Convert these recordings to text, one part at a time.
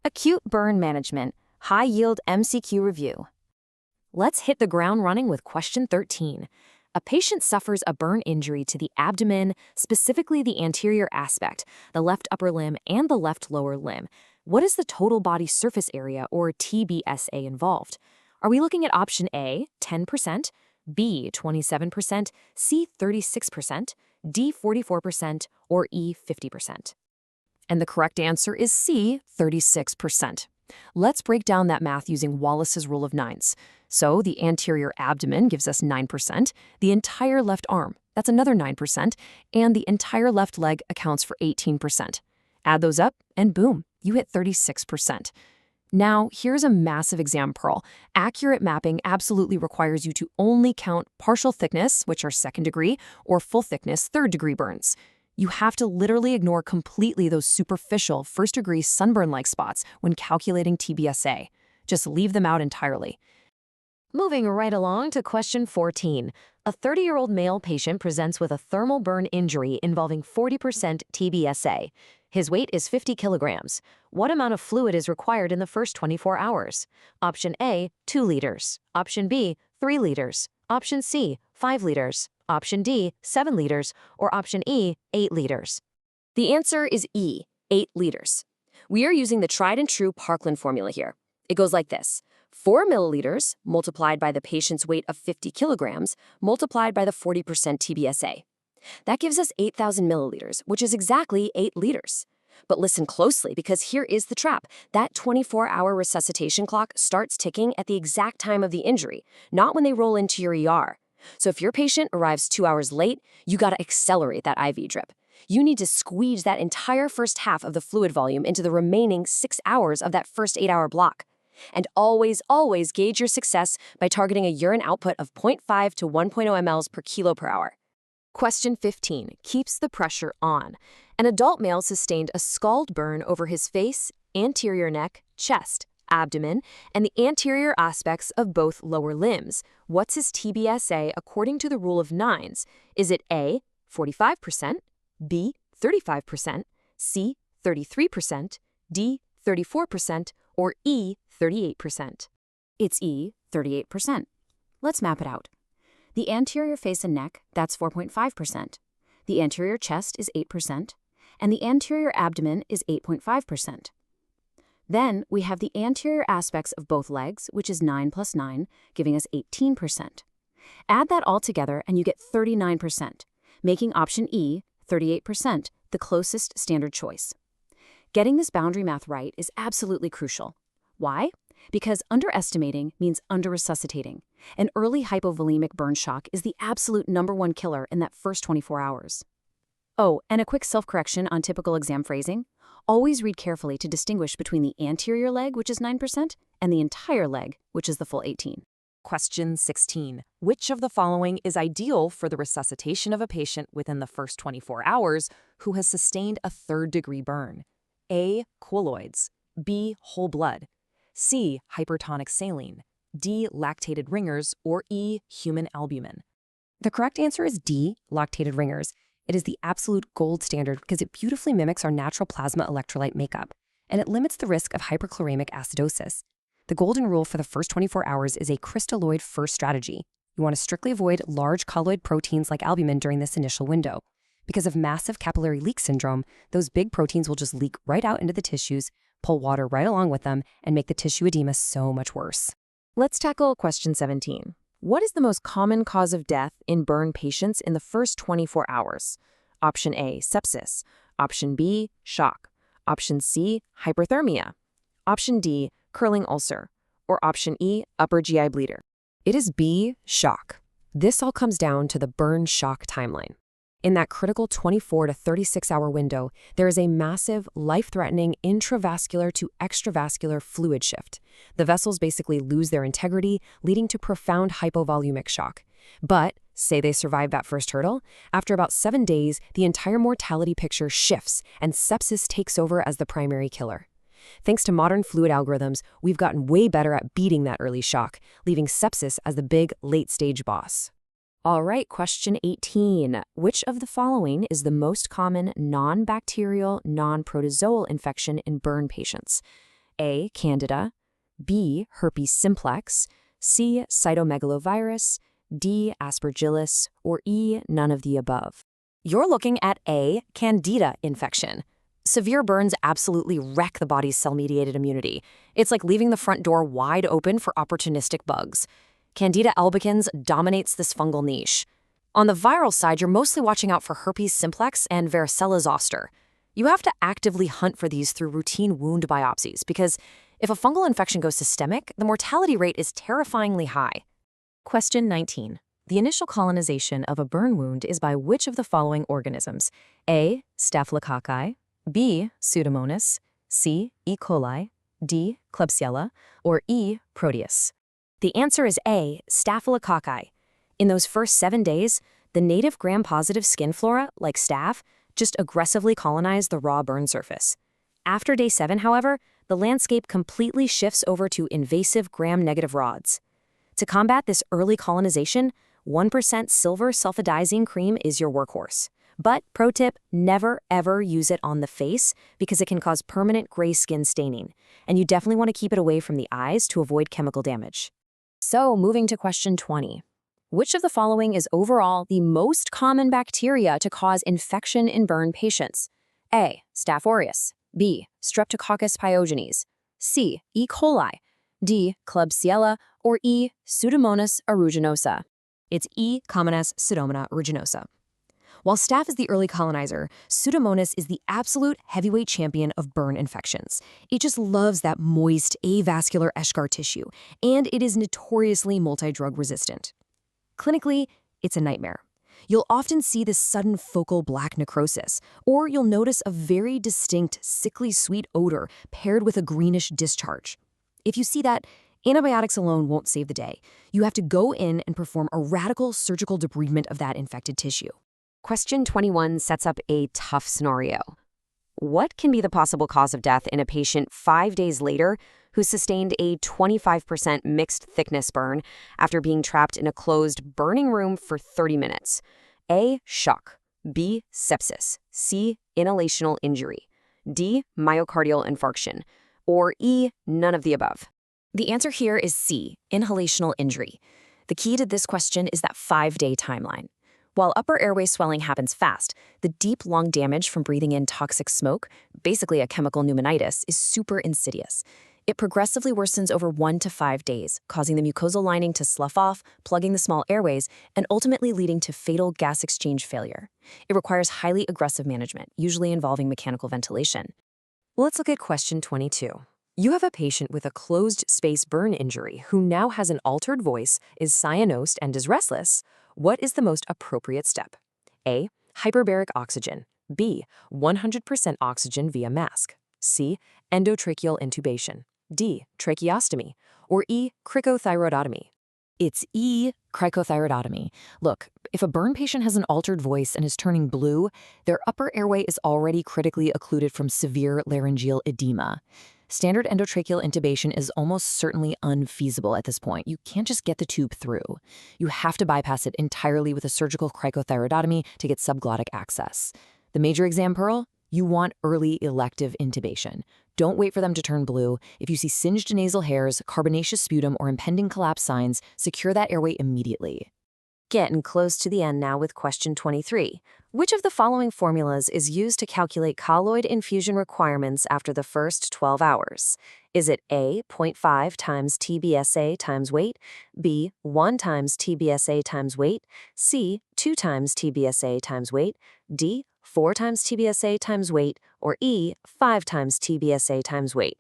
Acute burn management, high-yield MCQ review. Let's hit the ground running with question 13. A patient suffers a burn injury to the abdomen, specifically the anterior aspect, the left upper limb, and the left lower limb. What is the total body surface area, or TBSA, involved? Are we looking at option A, 10%, B, 27%, C, 36%, D, 44%, or E, 50%? And the correct answer is C, 36%. Let's break down that math using Wallace's rule of nines. So the anterior abdomen gives us 9%, the entire left arm, that's another 9%, and the entire left leg accounts for 18%. Add those up, and boom, you hit 36%. Now, here's a massive exam pearl. Accurate mapping absolutely requires you to only count partial thickness, which are second degree, or full thickness, third degree burns. You have to literally ignore completely those superficial first-degree sunburn-like spots when calculating TBSA. Just leave them out entirely. Moving right along to question 14. A 30-year-old male patient presents with a thermal burn injury involving 40% TBSA. His weight is 50 kilograms. What amount of fluid is required in the first 24 hours? Option A, 2 liters. Option B, 3 liters. Option C, 5 liters. Option D, 7 liters, or option E, 8 liters. The answer is E, 8 liters. We are using the tried and true Parkland formula here. It goes like this: 4 milliliters multiplied by the patient's weight of 50 kilograms multiplied by the 40% TBSA. That gives us 8,000 milliliters, which is exactly 8 liters. But listen closely, because here is the trap. That 24-hour resuscitation clock starts ticking at the exact time of the injury, not when they roll into your ER. So if your patient arrives 2 hours late, you gotta accelerate that IV drip. You need to squeeze that entire first half of the fluid volume into the remaining 6 hours of that first 8-hour block. And always, always gauge your success by targeting a urine output of 0.5 to 1.0 mLs per kilo per hour. Question 15 keeps the pressure on. An adult male sustained a scald burn over his face, anterior neck, chest, abdomen, and the anterior aspects of both lower limbs. What's his TBSA according to the rule of nines? Is it A, 45%, B, 35%, C, 33%, D, 34%, or E, 38%? It's E, 38%. Let's map it out. The anterior face and neck, that's 4.5%. The anterior chest is 8%, and the anterior abdomen is 8.5%. Then we have the anterior aspects of both legs, which is 9 plus 9, giving us 18%. Add that all together and you get 39%, making option E, 38%, the closest standard choice. Getting this boundary math right is absolutely crucial. Why? Because underestimating means under-resuscitating. An early hypovolemic burn shock is the absolute #1 killer in that first 24 hours. Oh, and a quick self-correction on typical exam phrasing. Always read carefully to distinguish between the anterior leg, which is 9%, and the entire leg, which is the full 18. Question 16. Which of the following is ideal for the resuscitation of a patient within the first 24 hours who has sustained a third-degree burn? A, colloids. B, whole blood. C, hypertonic saline. D, lactated ringers, or E, human albumin? The correct answer is D, lactated ringers. It is the absolute gold standard because it beautifully mimics our natural plasma electrolyte makeup, and it limits the risk of hyperchloremic acidosis. The golden rule for the first 24 hours is a crystalloid first strategy. You want to strictly avoid large colloid proteins like albumin during this initial window. Because of massive capillary leak syndrome, those big proteins will just leak right out into the tissues, pull water right along with them, and make the tissue edema so much worse. Let's tackle question 17. What is the most common cause of death in burn patients in the first 24 hours? Option A, sepsis. Option B, shock. Option C, hyperthermia. Option D, curling ulcer. Or option E, upper GI bleeder. It is B, shock. This all comes down to the burn shock timeline. In that critical 24 to 36-hour window, there is a massive, life-threatening intravascular to extravascular fluid shift. The vessels basically lose their integrity, leading to profound hypovolemic shock. But, say they survive that first hurdle, after about 7 days, the entire mortality picture shifts and sepsis takes over as the primary killer. Thanks to modern fluid algorithms, we've gotten way better at beating that early shock, leaving sepsis as the big, late-stage boss. All right, question 18. Which of the following is the most common non-bacterial, non-protozoal infection in burn patients? A. Candida, B. Herpes simplex, C. Cytomegalovirus, D. Aspergillus, or E. None of the above? You're looking at A. Candida infection. Severe burns absolutely wreck the body's cell-mediated immunity. It's like leaving the front door wide open for opportunistic bugs. Candida albicans dominates this fungal niche. On the viral side, you're mostly watching out for herpes simplex and varicella zoster. You have to actively hunt for these through routine wound biopsies because if a fungal infection goes systemic, the mortality rate is terrifyingly high. Question 19. The initial colonization of a burn wound is by which of the following organisms? A. Staphylococci, B. Pseudomonas, C. E. coli, D. Klebsiella, or E. Proteus? The answer is A. Staphylococci. In those first 7 days, the native gram-positive skin flora, like staph, just aggressively colonize the raw burn surface. After day 7, however, the landscape completely shifts over to invasive gram-negative rods. To combat this early colonization, 1% silver sulfadiazine cream is your workhorse. But, pro tip, never ever use it on the face because it can cause permanent gray skin staining, and you definitely want to keep it away from the eyes to avoid chemical damage. So, moving to question 20. Which of the following is overall the most common bacteria to cause infection in burn patients? A. Staph aureus, B. Streptococcus pyogenes, C. E. coli, D. Klebsiella, or E. Pseudomonas aeruginosa? It's E. Commonas Pseudomonas aeruginosa. While staph is the early colonizer, Pseudomonas is the absolute heavyweight champion of burn infections. It just loves that moist, avascular eschar tissue, and it is notoriously multi-drug resistant. Clinically, it's a nightmare. You'll often see this sudden focal black necrosis, or you'll notice a very distinct sickly sweet odor paired with a greenish discharge. If you see that, antibiotics alone won't save the day. You have to go in and perform a radical surgical debridement of that infected tissue. Question 21 sets up a tough scenario. What can be the possible cause of death in a patient 5 days later who sustained a 25% mixed thickness burn after being trapped in a closed burning room for 30 minutes? A. Shock, B. Sepsis, C. Inhalational injury, D. Myocardial infarction, or E. None of the above? The answer here is C. Inhalational injury. The key to this question is that 5-day timeline. While upper airway swelling happens fast, the deep lung damage from breathing in toxic smoke, basically a chemical pneumonitis, is super insidious. It progressively worsens over 1 to 5 days, causing the mucosal lining to slough off, plugging the small airways, and ultimately leading to fatal gas exchange failure. It requires highly aggressive management, usually involving mechanical ventilation. Let's look at question 22. You have a patient with a closed-space burn injury who now has an altered voice, is cyanosed, and is restless. What is the most appropriate step? A. Hyperbaric oxygen, B. 100% oxygen via mask, C. Endotracheal intubation, D. Tracheostomy, or E. Cricothyroidotomy? It's E. Cricothyroidotomy. Look, if a burn patient has an altered voice and is turning blue, their upper airway is already critically occluded from severe laryngeal edema. Standard endotracheal intubation is almost certainly unfeasible at this point. You can't just get the tube through. You have to bypass it entirely with a surgical cricothyroidotomy to get subglottic access. The major exam pearl? You want early elective intubation. Don't wait for them to turn blue. If you see singed nasal hairs, carbonaceous sputum, or impending collapse signs, secure that airway immediately. Getting close to the end now with question 23. Which of the following formulas is used to calculate colloid infusion requirements after the first 12 hours? Is it A, 0.5 times TBSA times weight, B, 1 times TBSA times weight, C, 2 times TBSA times weight, D, 4 times TBSA times weight, or E, 5 times TBSA times weight?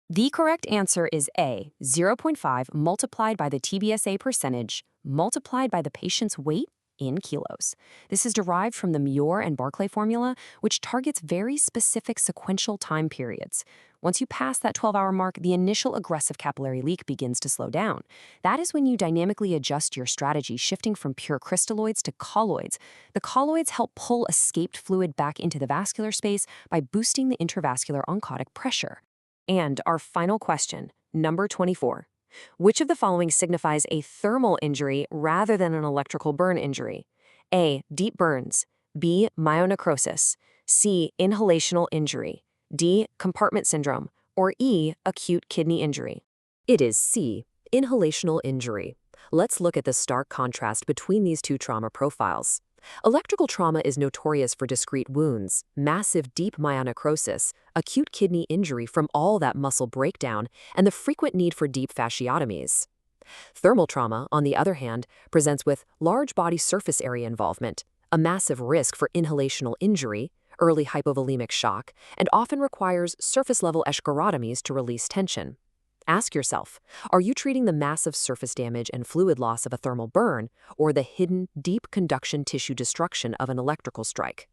The correct answer is A, 0.5 multiplied by the TBSA percentage multiplied by the patient's weight in kilos. This is derived from the Muir and Barclay formula, which targets very specific sequential time periods. Once you pass that 12-hour mark, the initial aggressive capillary leak begins to slow down. That is when you dynamically adjust your strategy, shifting from pure crystalloids to colloids. The colloids help pull escaped fluid back into the vascular space by boosting the intravascular oncotic pressure. And our final question, number 24. Which of the following signifies a thermal injury rather than an electrical burn injury? A. Deep burns, B. Myonecrosis, C. Inhalational injury, D. Compartment syndrome, or E, acute kidney injury? It is C, inhalational injury. Let's look at the stark contrast between these two trauma profiles. Electrical trauma is notorious for discrete wounds, massive deep myonecrosis, acute kidney injury from all that muscle breakdown, and the frequent need for deep fasciotomies. Thermal trauma, on the other hand, presents with large body surface area involvement, a massive risk for inhalational injury, early hypovolemic shock, and often requires surface-level eschorotomies to release tension. Ask yourself, are you treating the massive surface damage and fluid loss of a thermal burn, or the hidden, deep conduction tissue destruction of an electrical strike?